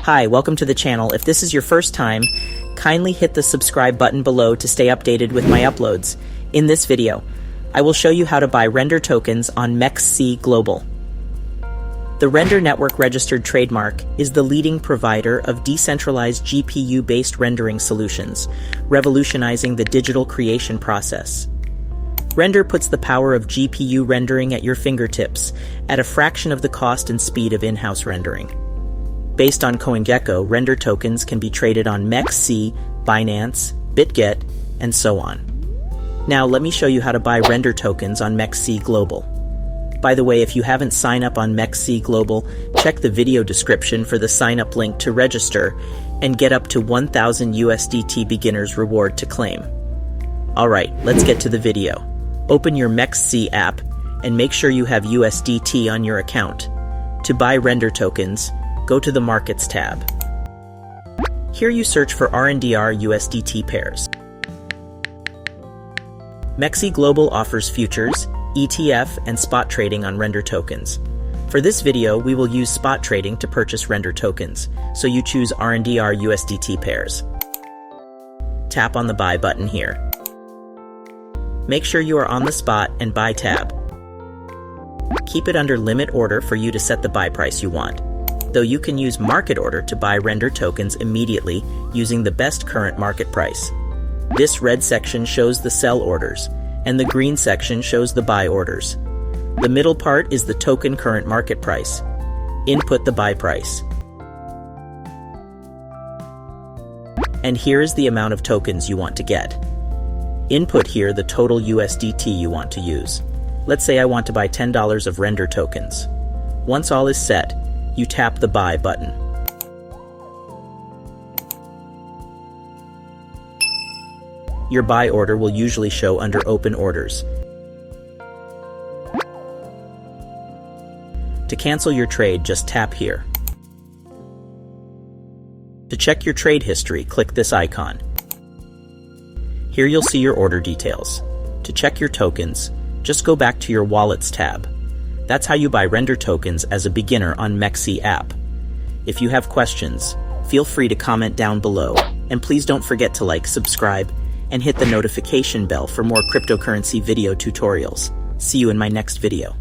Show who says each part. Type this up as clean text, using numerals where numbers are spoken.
Speaker 1: Hi, welcome to the channel. If this is your first time, kindly hit the subscribe button below to stay updated with my uploads. In this video, I will show you how to buy render tokens on MEXC Global. The Render Network registered trademark is the leading provider of decentralized GPU-based rendering solutions, revolutionizing the digital creation process. Render puts the power of GPU rendering at your fingertips at a fraction of the cost and speed of in-house rendering. Based on CoinGecko, render tokens can be traded on MEXC, Binance, BitGet, and so on. Now let me show you how to buy render tokens on MEXC Global. By the way, if you haven't signed up on MEXC Global, check the video description for the sign-up link to register and get up to 1,000 USDT beginner's reward to claim. Alright, let's get to the video. Open your MEXC app and make sure you have USDT on your account. To buy render tokens, go to the Markets tab. Here you search for RNDR USDT pairs. MEXC Global offers futures, ETF, and spot trading on render tokens. For this video, we will use spot trading to purchase render tokens, so you choose RNDR USDT pairs. Tap on the Buy button here. Make sure you are on the spot and Buy tab. Keep it under limit order for you to set the buy price you want, though you can use market order to buy render tokens immediately using the best current market price. This red section shows the sell orders, and the green section shows the buy orders. The middle part is the token current market price. Input the buy price. And here is the amount of tokens you want to get. Input here the total USDT you want to use. Let's say I want to buy $10 of render tokens. Once all is set, you tap the Buy button. Your buy order will usually show under Open Orders. To cancel your trade, just tap here. To check your trade history, click this icon. Here you'll see your order details. To check your tokens, just go back to your Wallets tab. That's how you buy render tokens as a beginner on MEXC app. If you have questions, feel free to comment down below, and please don't forget to like, subscribe, and hit the notification bell for more cryptocurrency video tutorials. See you in my next video.